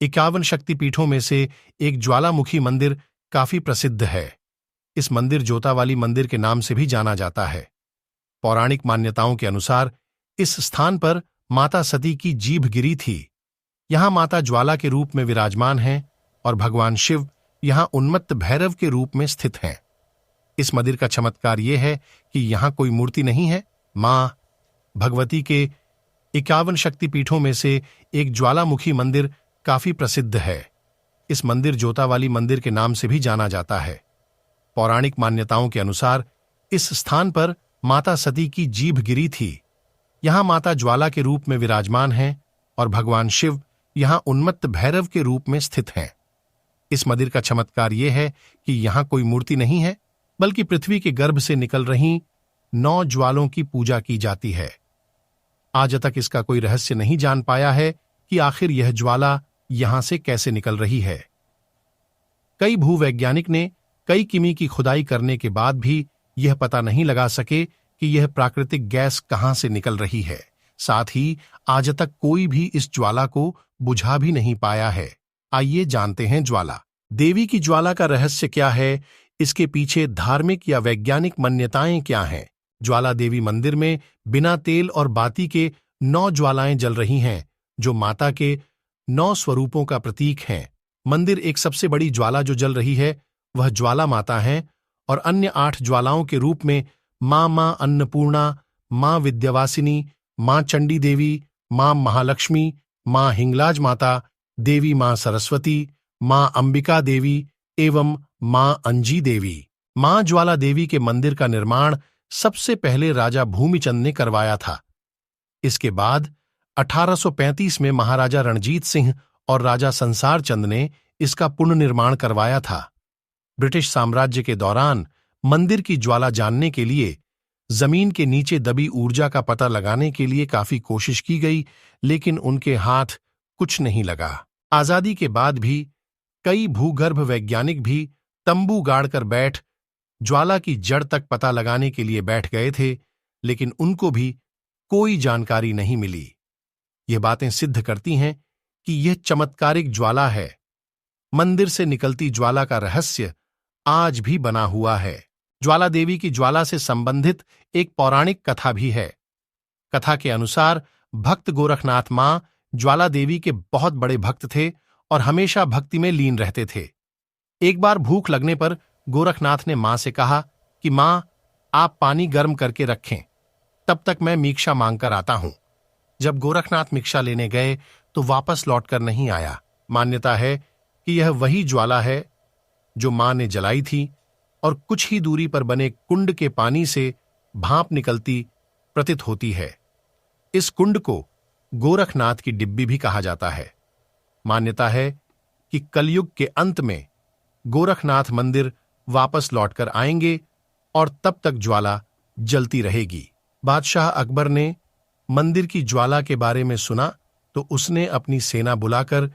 51 शक्तिपीठों में से एक ज्वालामुखी मंदिर काफी प्रसिद्ध है। इस मंदिर जोतावाली मंदिर के नाम से भी जाना जाता है। पौराणिक मान्यताओं के अनुसार इस स्थान पर माता सती की जीभ गिरी थी। यहां माता ज्वाला के रूप में विराजमान हैं और भगवान शिव यहां उन्मत्त भैरव के रूप में स्थित हैं। इस मंदिर का चमत्कार यह है कि यहां कोई मूर्ति नहीं है। मां भगवती के 51 शक्तिपीठों में से एक ज्वालामुखी मंदिर काफी प्रसिद्ध है। इस मंदिर जोतावाली मंदिर के नाम से भी जाना जाता है। पौराणिक मान्यताओं के अनुसार इस स्थान पर माता सती की जीभ गिरी थी। यहां माता ज्वाला के रूप में विराजमान हैं और भगवान शिव यहां उन्मत्त भैरव के रूप में स्थित हैं। इस मंदिर का चमत्कार यह है कि यहां कोई मूर्ति नहीं है, बल्कि पृथ्वी के गर्भ से निकल रही 9 ज्वालों की पूजा की जाती है। आज तक इसका कोई रहस्य नहीं जान पाया है कि आखिर यह ज्वाला यहां से कैसे निकल रही है। कई भूवैज्ञानिक ने कई किमी की खुदाई करने के बाद भी यह पता नहीं लगा सके कि यह प्राकृतिक गैस कहां से निकल रही है। साथ ही आज तक कोई भी इस ज्वाला को बुझा भी नहीं पाया है। आइए जानते हैं ज्वाला देवी की ज्वाला का रहस्य क्या है, इसके पीछे धार्मिक या वैज्ञानिक मान्यताएं क्या हैं। ज्वाला देवी मंदिर में बिना तेल और बाती के 9 ज्वालाएं जल रही हैं, जो माता के 9 स्वरूपों का प्रतीक हैं। मंदिर एक सबसे बड़ी ज्वाला जो जल रही है वह ज्वाला माता है और अन्य 8 ज्वालाओं के रूप में मां अन्नपूर्णा, मां विद्यावासिनी, मां चंडी देवी, मां महालक्ष्मी, मां हिंगलाज माता, देवी मां सरस्वती, मां अंबिका देवी एवं मां अंजी देवी। मां ज्वाला देवी के मंदिर का निर्माण सबसे पहले राजा भूमिचंद ने करवाया था। इसके बाद 1835 में महाराजा रणजीत सिंह और राजा संसार चंद ने इसका पुनर्निर्माण करवाया था। ब्रिटिश साम्राज्य के दौरान मंदिर की ज्वाला जानने के लिए जमीन के नीचे दबी ऊर्जा का पता लगाने के लिए काफी कोशिश की गई, लेकिन उनके हाथ कुछ नहीं लगा। आजादी के बाद भी कई भूगर्भ वैज्ञानिक भी तंबू गाड़कर बैठ ज्वाला की जड़ तक पता लगाने के लिए बैठ गए थे, लेकिन उनको भी कोई जानकारी नहीं मिली। ये बातें सिद्ध करती हैं कि यह चमत्कारिक ज्वाला है। मंदिर से निकलती ज्वाला का रहस्य आज भी बना हुआ है। ज्वाला देवी की ज्वाला से संबंधित एक पौराणिक कथा भी है। कथा के अनुसार भक्त गोरखनाथ मां ज्वाला देवी के बहुत बड़े भक्त थे और हमेशा भक्ति में लीन रहते थे। एक बार भूख लगने पर गोरखनाथ ने मां से कहा कि मां, आप पानी गर्म करके रखें, तब तक मैं मीक्षा मांगकर आता हूं। जब गोरखनाथ मीक्षा लेने गए तो वापस लौटकर नहीं आया। मान्यता है कि यह वही ज्वाला है जो मां ने जलाई थी और कुछ ही दूरी पर बने कुंड के पानी से भाप निकलती प्रतीत होती है। इस कुंड को गोरखनाथ की डिब्बी भी कहा जाता है। मान्यता है कि कलयुग के अंत में गोरखनाथ मंदिर वापस लौटकर आएंगे और तब तक ज्वाला जलती रहेगी। बादशाह अकबर ने मंदिर की ज्वाला के बारे में सुना तो उसने अपनी सेना बुलाकर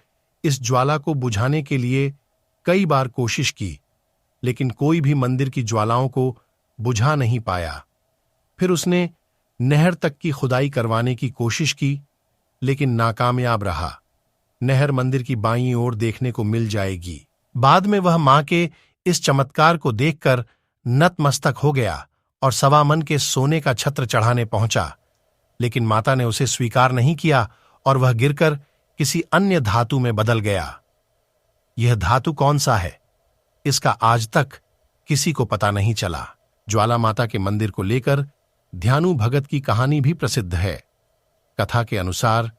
इस ज्वाला को बुझाने के लिए कई बार कोशिश की, लेकिन कोई भी मंदिर की ज्वालाओं को बुझा नहीं पाया। फिर उसने नहर तक की खुदाई करवाने की कोशिश की, लेकिन नाकामयाब रहा। नहर मंदिर की बाईं ओर देखने को मिल जाएगी। बाद में वह मां के इस चमत्कार को देखकर नतमस्तक हो गया और सवा मन के सोने का छत्र चढ़ाने पहुंचा, लेकिन माता ने उसे स्वीकार नहीं किया और वह गिरकर किसी अन्य धातु में बदल गया। यह धातु कौन सा है, इसका आज तक किसी को पता नहीं चला। ज्वाला माता के मंदिर को लेकर ध्यानु भगत की कहानी भी प्रसिद्ध है। कथा के अनुसार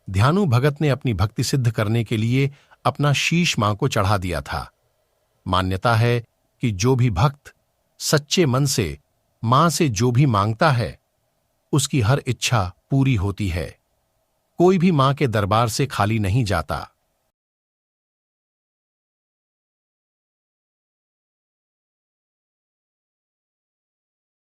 ध्यानु भगत ने अपनी भक्ति सिद्ध करने के लिए अपना शीश मां को चढ़ा दिया था। मान्यता है कि जो भी भक्त सच्चे मन से मां से जो भी मांगता है उसकी हर इच्छा पूरी होती है। कोई भी मां के दरबार से खाली नहीं जाता।